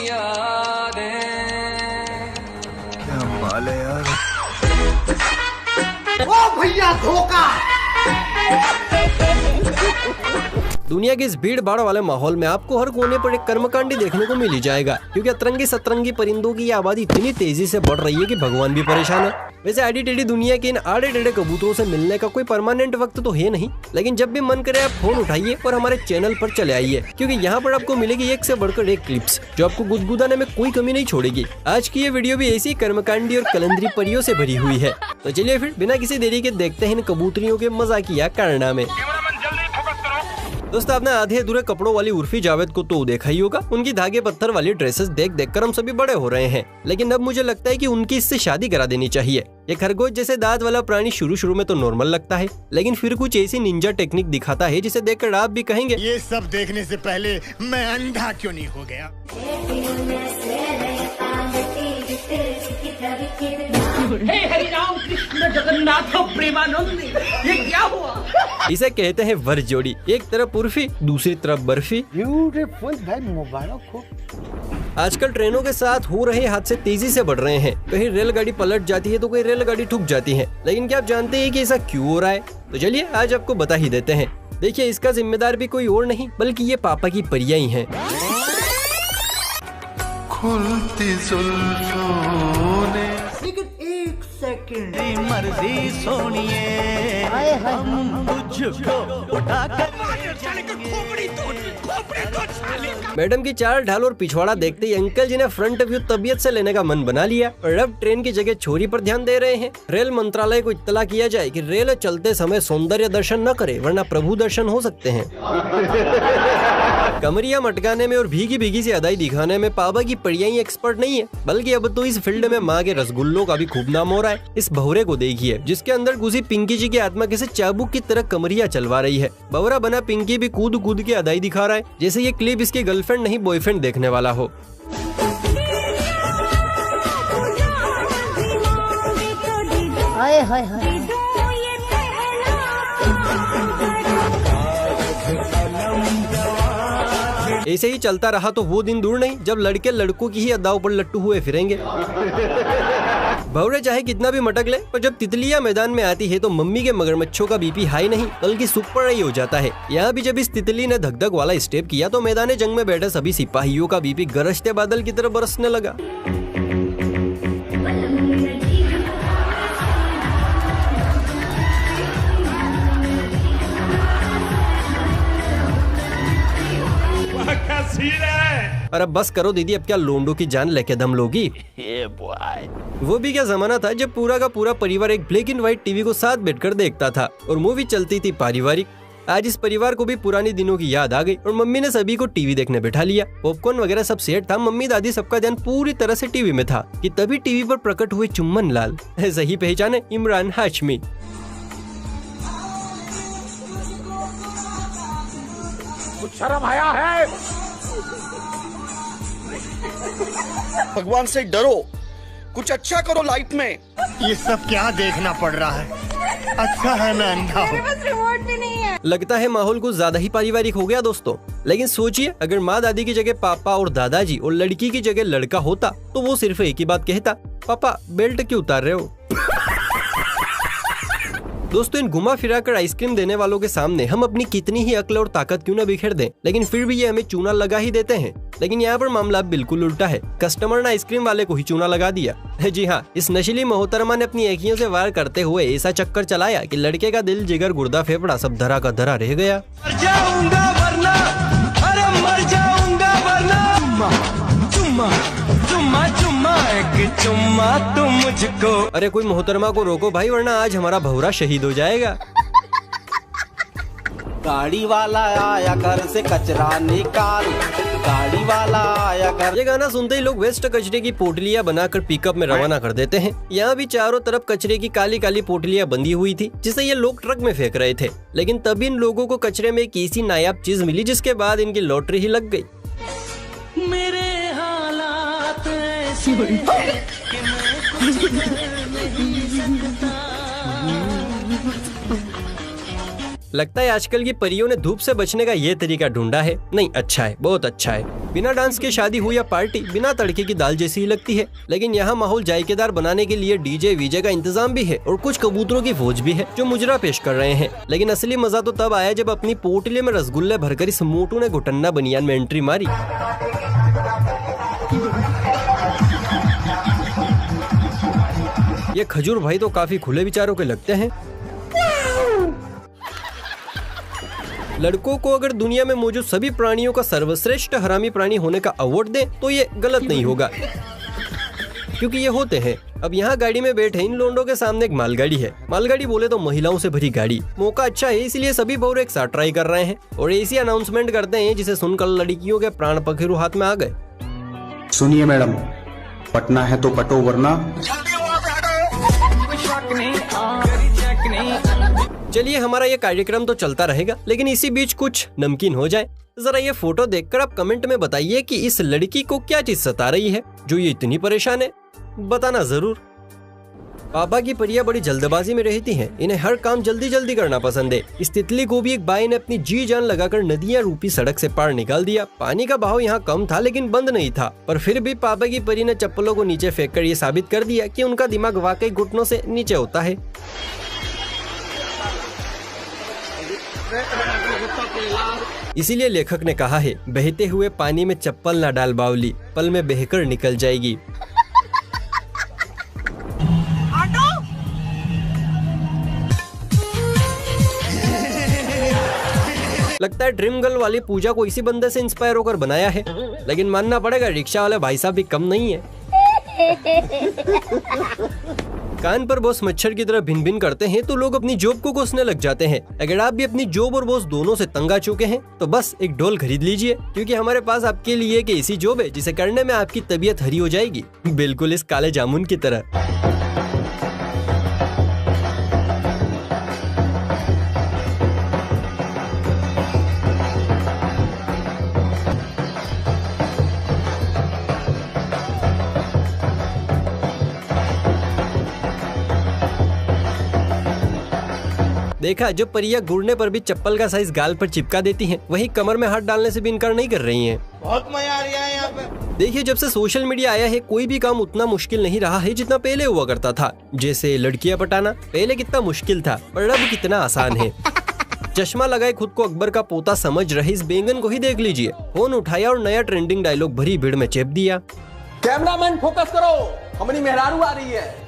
यादें। क्या माल है यार। ओ भैया धोखा। दुनिया के इस भीड़ भाड़ वाले माहौल में आपको हर कोने पर एक कर्मकांडी देखने को मिल ही जाएगा, क्योंकि अतरंगी सतरंगी परिंदों की आबादी इतनी तेजी से बढ़ रही है कि भगवान भी परेशान है। वैसे आड़ी टेढ़ी दुनिया के इन आड़े टेढ़े कबूतरों से मिलने का कोई परमानेंट वक्त तो है नहीं, लेकिन जब भी मन करे आप फोन उठाइए और हमारे चैनल पर चले आइए, क्योंकि यहाँ पर आपको मिलेगी एक से बढ़कर एक क्लिप्स जो आपको गुदगुदाने में कोई कमी नहीं छोड़ेगी। आज की ये वीडियो भी ऐसी कर्मकांडी और कलंदरी परियों से भरी हुई है। तो चलिए फिर बिना किसी देरी के देखते हैं इन कबूतरियों के मजाकिया कारनामे। दोस्तों, आपने आधे अधूरे कपड़ों वाली उर्फी जावेद को तो देखा ही होगा। उनकी धागे पत्थर वाली ड्रेसेस देख देख कर हम सभी बड़े हो रहे हैं, लेकिन अब मुझे लगता है कि उनकी इससे शादी करा देनी चाहिए। ये खरगोश जैसे दांत वाला प्राणी शुरू में तो नॉर्मल लगता है, लेकिन फिर कुछ ऐसी निंजा टेक्निक दिखाता है जिसे देखकर आप भी कहेंगे ये सब देखने से पहले मैं अंधा क्यों नहीं हो गया। हे हरि राम कृष्ण जगन्नाथ प्रेमानंद, ये क्या हुआ? इसे कहते हैं वर जोड़ी। एक तरफ उर्फी, दूसरी तरफ बर्फी। ब्यूटीफुल भाई, मुबारक हो। आजकल ट्रेनों के साथ हो रहे हादसे तेजी से बढ़ रहे हैं। कहीं रेलगाड़ी पलट जाती है तो कहीं रेलगाड़ी ठुक जाती है, लेकिन क्या आप जानते हैं कि ऐसा क्यों हो रहा है? तो चलिए आज आपको बता ही देते हैं। देखिए, इसका जिम्मेदार भी कोई और नहीं बल्कि ये पापा की परियां ही हैं। खुलती जुल्फों ने लेकिन एक सेकंड, मर्जी सोनिए हम तुझको उठाकर मैडम की चाल ढाल और पिछवाड़ा देखते ही अंकल जी ने फ्रंट व्यू तबीयत से लेने का मन बना लिया और अब ट्रेन की जगह छोरी पर ध्यान दे रहे हैं। रेल मंत्रालय को इत्तला किया जाए कि रेल चलते समय सौंदर्य दर्शन न करे, वरना प्रभु दर्शन हो सकते हैं। कमरिया मटकाने में और भीगी भीगी सी अदाई दिखाने में पापा की परियां ही एक्सपर्ट नहीं है, बल्कि अब तो इस फील्ड में माँ के रसगुल्लों का भी खूब नाम हो रहा है। इस भौरे को देखिए जिसके अंदर घुसी पिंकी जी की आत्मा किसी चाबुक की तरह कमरिया चलवा रही है। भौरा बना पिंकी भी कूद कूद के अदाई दिखा रहा है, जैसे ये क्लिप इसकी गर्लफ्रेंड नहीं बॉयफ्रेंड देखने वाला हो। हाय हाय हाय। ऐसे ही चलता रहा तो वो दिन दूर नहीं जब लड़के लड़कों की ही अदाओं पर लट्टू हुए फिरेंगे। भौरे चाहे कितना भी मटक ले, पर जब तितलियां मैदान में आती है तो मम्मी के मगरमच्छों का बीपी हाई नहीं बल्कि सुपर हाई हो जाता है। यहाँ भी जब इस तितली ने धक धक वाला स्टेप किया तो मैदान जंग में बैठे सभी सिपाहियों का बीपी गरजते बादल की तरह बरसने लगा। और अब बस करो दीदी, अब क्या लोंडो की जान लेके दम लोगी? वो भी क्या जमाना था जब पूरा का पूरा परिवार एक ब्लैक एंड व्हाइट टीवी को साथ बैठकर देखता था और मूवी चलती थी पारिवारिक। आज इस परिवार को भी पुरानी दिनों की याद आ गई और मम्मी ने सभी को टीवी देखने बैठा लिया। पॉपकॉर्न वगैरह सब सेट था, मम्मी दादी सबका ध्यान पूरी तरह से टीवी में था कि तभी टीवी पर प्रकट हुए चुम्बन लाल, सही पहचाने, इमरान हाशमी। कुछ शर्म आया है? भगवान से डरो, कुछ अच्छा करो लाइफ में। ये सब क्या देखना पड़ रहा है? अच्छा है मैं अंधा हूँ। मेरे पास रिमोट भी नहीं है। लगता है माहौल कुछ ज्यादा ही पारिवारिक हो गया दोस्तों, लेकिन सोचिए अगर माँ दादी की जगह पापा और दादाजी और लड़की की जगह लड़का होता तो वो सिर्फ एक ही बात कहता, पापा बेल्ट क्यों उतार रहे हो? दोस्तों, इन घुमा फिरा कर आइसक्रीम देने वालों के सामने हम अपनी कितनी ही अक्ल और ताकत क्यों न बिखेर दें, लेकिन फिर भी ये हमें चूना लगा ही देते हैं। लेकिन यहाँ पर मामला बिल्कुल उल्टा है। कस्टमर ने आइसक्रीम वाले को ही चूना लगा दिया। जी हाँ, इस नशीली मोहतरमा ने अपनी एकियों से वार करते हुए ऐसा चक्कर चलाया कि लड़के का दिल, जिगर, गुर्दा, फेफड़ा सब धरा का धरा रह गया। मर जाऊंगा वरना, अरे मर जाऊंगा वरना, चुम्मा चुम्मा चुम्मा एक चुम्मा तुम मुझको। अरे कोई मोहतरमा को रोको भाई, वरना आज हमारा भौरा शहीद हो जाएगा। गाड़ी वाला आया घर से कचरा निकाल, गाड़ी वाला आया घर। ये गाना सुनते ही लोग वेस्ट कचरे की पोटलियां बनाकर पिकअप में रवाना कर देते हैं। यहाँ भी चारों तरफ कचरे की काली काली पोटलियां बंधी हुई थी जिसे ये लोग ट्रक में फेंक रहे थे, लेकिन तब इन लोगों को कचरे में एक ऐसी नायाब चीज मिली जिसके बाद इनकी लॉटरी ही लग गई। मेरे हालात ऐसे कि मैं कुछ नहीं सकता। लगता है आजकल की परियों ने धूप से बचने का ये तरीका ढूंढा है। नहीं, अच्छा है, बहुत अच्छा है। बिना डांस के शादी हो या पार्टी बिना तड़के की दाल जैसी ही लगती है। लेकिन यहाँ माहौल जायकेदार बनाने के लिए डीजे वीजे का इंतजाम भी है और कुछ कबूतरों की फौज भी है जो मुजरा पेश कर रहे हैं। लेकिन असली मजा तो तब आया जब अपनी पोटली में रसगुल्ले भरकर इस मोटू ने घुटन्ना बनियान में एंट्री मारी। ये खजूर भाई तो काफी खुले विचारों के लगते हैं। लड़कों को अगर दुनिया में मौजूद सभी प्राणियों का सर्वश्रेष्ठ हरामी प्राणी होने का अवार्ड दे तो ये गलत नहीं होगा, क्योंकि ये होते हैं। अब यहाँ गाड़ी में बैठे इन लोंडों के सामने एक मालगाड़ी है। मालगाड़ी बोले तो महिलाओं से भरी गाड़ी। मौका अच्छा है इसलिए सभी बहुरे एक साथ ट्राई कर रहे हैं और ऐसी अनाउंसमेंट करते हैं जिसे सुनकर लड़कियों के प्राण पखेरु हाथ में आ गए। सुनिए मैडम, पटना है तो पटो वरना। चलिए हमारा ये कार्यक्रम तो चलता रहेगा, लेकिन इसी बीच कुछ नमकीन हो जाए। जरा ये फोटो देखकर आप कमेंट में बताइए कि इस लड़की को क्या चीज सता रही है जो ये इतनी परेशान है, बताना जरूर। पापा की परियां बड़ी जल्दबाजी में रहती हैं, इन्हें हर काम जल्दी जल्दी करना पसंद है। इस तितली को भी एक बाई ने अपनी जी जान लगाकर नदियां रूपी सड़क से पार निकाल दिया। पानी का बहाव यहाँ कम था लेकिन बंद नहीं था, पर फिर भी पापा की परी ने चप्पलों को नीचे फेंककर ये साबित कर दिया कि उनका दिमाग वाकई घुटनों से नीचे होता है। इसीलिए लेखक ने कहा है, बहते हुए पानी में चप्पल ना डाल बावली, पल में बहकर निकल जाएगी। लगता है ड्रीम गर्ल वाली पूजा को इसी बंदे से इंस्पायर होकर बनाया है, लेकिन मानना पड़ेगा रिक्शा वाले भाई साहब भी कम नहीं है। कान पर बॉस मच्छर की तरह भिन भिन करते हैं तो लोग अपनी जॉब को कोसने लग जाते हैं। अगर आप भी अपनी जॉब और बॉस दोनों से तंग आ चुके हैं तो बस एक डोल खरीद लीजिए, क्योंकि हमारे पास आपके लिए एक ऐसी जॉब है जिसे करने में आपकी तबीयत हरी हो जाएगी, बिल्कुल इस काले जामुन की तरह। देखा, जब परियां गुड़ने पर भी चप्पल का साइज गाल पर चिपका देती हैं, वहीं कमर में हाथ डालने से भी इनकार नहीं कर रही हैं। बहुत मजा आ रहा है यहाँ पे। देखिए, जब से सोशल मीडिया आया है कोई भी काम उतना मुश्किल नहीं रहा है जितना पहले हुआ करता था। जैसे लड़कियां पटाना पहले कितना मुश्किल था पर अब कितना आसान है। चश्मा लगाए खुद को अकबर का पोता समझ रहे इस बैंगन को ही देख लीजिए। फोन उठाया और नया ट्रेंडिंग डायलॉग भरी भीड़ में चेप दिया। कैमरामैन फोकस करो, हमारी मेहरारू आ रही है।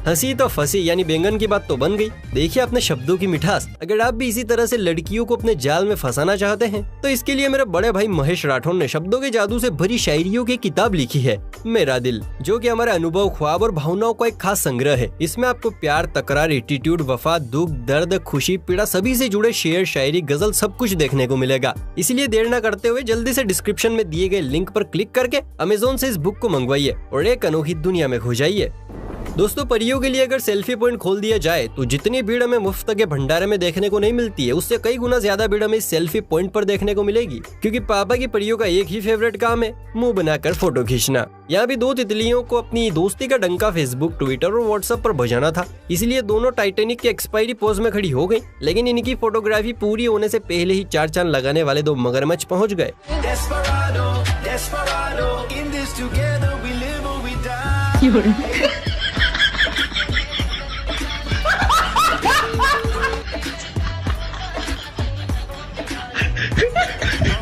हंसी तो फंसी, यानी बैंगन की बात तो बन गई। देखिए अपने शब्दों की मिठास। अगर आप भी इसी तरह से लड़कियों को अपने जाल में फंसाना चाहते हैं तो इसके लिए मेरे बड़े भाई महेश राठौर ने शब्दों के जादू से भरी शायरियों की किताब लिखी है, मेरा दिल, जो कि हमारे अनुभव, ख्वाब और भावनाओं का एक खास संग्रह है। इसमें आपको प्यार, तकरार, एटीट्यूड, वफा, दुख, दर्द, खुशी, पीड़ा सभी से जुड़े शेर, शायरी, गजल सब कुछ देखने को मिलेगा। इसलिए देर न करते हुए जल्दी से डिस्क्रिप्शन में दिए गए लिंक पर क्लिक करके अमेज़न से इस बुक को मंगवाइए और एक अनोखी दुनिया में खो जाइए। दोस्तों, परियों के लिए अगर सेल्फी पॉइंट खोल दिया जाए तो जितनी भीड़ हमें मुफ्त के भंडारे में देखने को नहीं मिलती है, उससे कई गुना ज्यादा भीड़ हमें सेल्फी पॉइंट पर देखने को मिलेगी, क्योंकि पापा की परियों का एक ही फेवरेट काम है, मुंह बनाकर फोटो खींचना। यहाँ भी दो तितलियों को अपनी दोस्ती का डंका फेसबुक, ट्विटर और व्हाट्सएप पर बजाना था, इसलिए दोनों टाइटैनिक के एक्सपायरी पोज में खड़ी हो गई। लेकिन इनकी फोटोग्राफी पूरी होने से पहले ही 4 चांद लगाने वाले दो मगरमच्छ पहुँच गए।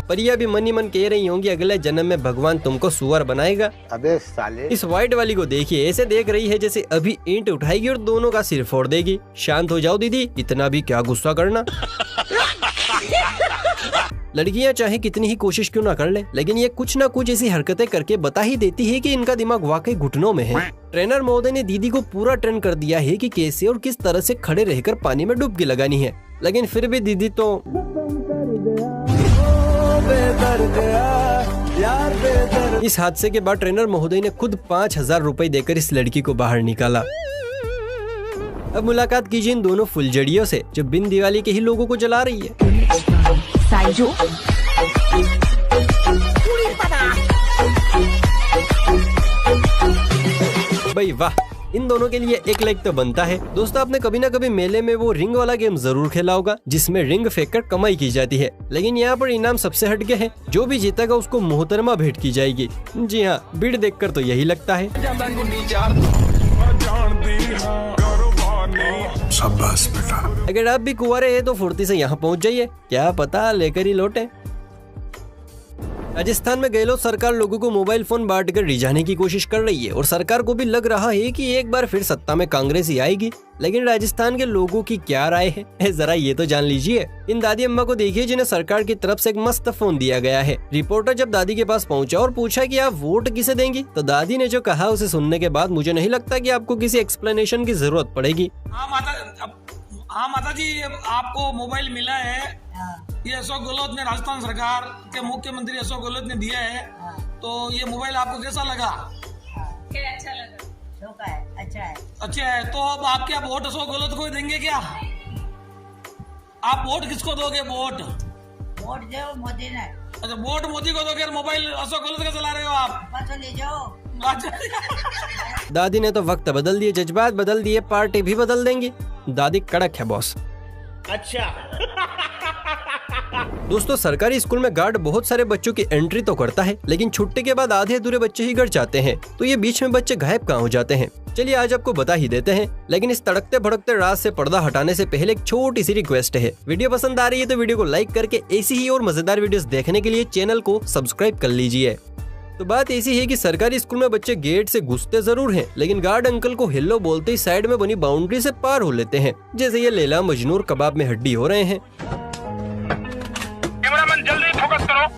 परियां भी मन ही मन कह रही होंगी अगले जन्म में भगवान तुमको सुअर बनाएगा। अबे साले। इस व्हाइट वाली को देखिए, ऐसे देख रही है जैसे अभी ईंट उठाएगी और दोनों का सिर फोड़ देगी। शांत हो जाओ दीदी, इतना भी क्या गुस्सा करना। लड़कियां चाहे कितनी ही कोशिश क्यों ना कर ले, लेकिन ये कुछ ना कुछ ऐसी हरकतें करके बता ही देती है कि इनका दिमाग वाकई घुटनों में है। ट्रेनर महोदय ने दीदी को पूरा ट्रेन कर दिया है कि कैसे और किस तरह से खड़े रहकर पानी में डुबकी लगानी है, लेकिन फिर भी दीदी तो इस हादसे के बाद ट्रेनर महोदय ने खुद 5000 रुपए देकर इस लड़की को बाहर निकाला। अब मुलाकात कीजिए इन दोनों फुलझड़ियों से जो बिन दिवाली के ही लोगों को जला रही है। भाई वाह, इन दोनों के लिए एक लाइक तो बनता है। दोस्तों आपने कभी ना कभी मेले में वो रिंग वाला गेम जरूर खेला होगा जिसमें रिंग फेंककर कमाई की जाती है, लेकिन यहाँ पर इनाम सबसे हटके है। जो भी जीतेगा उसको मोहतरमा भेंट की जाएगी। जी हाँ, भीड़ देखकर तो यही लगता है। शाबाश बेटा। अगर आप भी कुंवारे हैं तो फुर्ती से यहाँ पहुँच जाइए, क्या पता लेकर ही लौटे। राजस्थान में गहलोत सरकार लोगों को मोबाइल फोन बांटकर रिझाने की कोशिश कर रही है और सरकार को भी लग रहा है कि एक बार फिर सत्ता में कांग्रेस ही आएगी। लेकिन राजस्थान के लोगों की क्या राय है, जरा ये तो जान लीजिए। इन दादी अम्मा को देखिए जिन्हें सरकार की तरफ से एक मस्त फोन दिया गया है। रिपोर्टर जब दादी के पास पहुंचा और पूछा कि आप वोट किसे देंगी, तो दादी ने जो कहा उसे सुनने के बाद मुझे नहीं लगता कि आपको किसी एक्सप्लेनेशन की जरूरत पड़ेगी। हाँ माता जी, आपको मोबाइल मिला है, ये अशोक गहलोत ने, राजस्थान सरकार के मुख्यमंत्री अशोक गहलोत ने दिया है, तो ये मोबाइल आपको कैसा लगा? अच्छा लगा, शौका है, अच्छा है। अच्छा है, तो अब आप क्या वोट अशोक गहलोत को देंगे क्या? आप वोट किसको दोगे? वोट दो मोदी ने। अच्छा, वोट मोदी को दोगे, मोबाइल अशोक गहलोत का चला रहे हो आप? तो ले जाओ। दादी ने तो वक्त बदल दिए, जज्बात बदल दिए, पार्टी भी बदल देंगी। दादी कड़क है बॉस। अच्छा। दोस्तों सरकारी स्कूल में गार्ड बहुत सारे बच्चों की एंट्री तो करता है, लेकिन छुट्टी के बाद आधे अधूरे बच्चे ही घर जाते हैं। तो ये बीच में बच्चे गायब कहाँ हो जाते हैं? चलिए आज आपको बता ही देते हैं, लेकिन इस तड़कते भड़कते रात से पर्दा हटाने से पहले एक छोटी सी रिक्वेस्ट है। वीडियो पसंद आ रही है तो वीडियो को लाइक करके ऐसी ही और मजेदार वीडियोस देखने के लिए चैनल को सब्सक्राइब कर लीजिए। तो बात ऐसी है कि सरकारी स्कूल में बच्चे गेट से घुसते जरूर हैं, लेकिन गार्ड अंकल को हेलो बोलते ही साइड में बनी बाउंड्री से पार हो लेते हैं, जैसे ये लैला मजनू और कबाब में हड्डी हो रहे हैं। कैमरामैन जल्दी फोकस करो।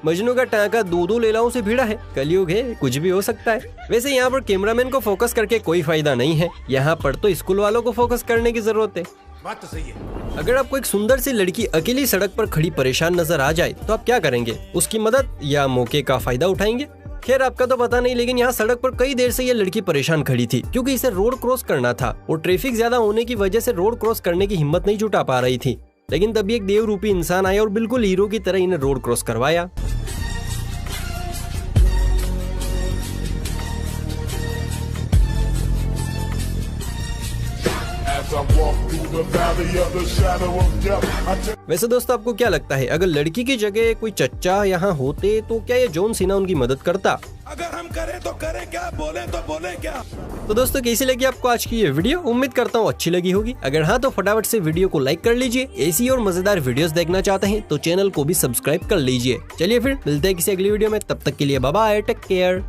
मजनू का टांका दो लैलाओं से भिड़ा है। कलयुग है, कुछ भी हो सकता है। वैसे यहाँ पर कैमरामैन को फोकस करके कोई फायदा नहीं है, यहाँ पर तो स्कूल वालों को फोकस करने की जरूरत है। बात तो सही है। अगर आपको एक सुंदर सी लड़की अकेली सड़क पर खड़ी परेशान नजर आ जाए तो आप क्या करेंगे? उसकी मदद या मौके का फायदा उठाएंगे? खैर आपका तो पता नहीं, लेकिन यहाँ सड़क पर कई देर से ये लड़की परेशान खड़ी थी क्योंकि इसे रोड क्रॉस करना था और ट्रैफिक ज्यादा होने की वजह से रोड क्रॉस करने की हिम्मत नहीं जुटा पा रही थी। लेकिन तभी एक देव रूपी इंसान आया और बिल्कुल हीरो की तरह इन्हें रोड क्रॉस करवाया। वैसे दोस्तों आपको क्या लगता है, अगर लड़की की जगह कोई चच्चा यहाँ होते तो क्या ये जॉन सीना उनकी मदद करता? अगर हम करें तो करें क्या, बोले तो बोले क्या। तो दोस्तों कैसी लगी आपको आज की ये वीडियो? उम्मीद करता हूँ अच्छी लगी होगी। अगर हाँ तो फटाफट से वीडियो को लाइक कर लीजिए। ऐसी और मजेदार वीडियोस देखना चाहते हैं तो चैनल को भी सब्सक्राइब कर लीजिए। चलिए फिर मिलते हैं किसी अगली वीडियो में, तब तक के लिए बाय बाय, टेक केयर।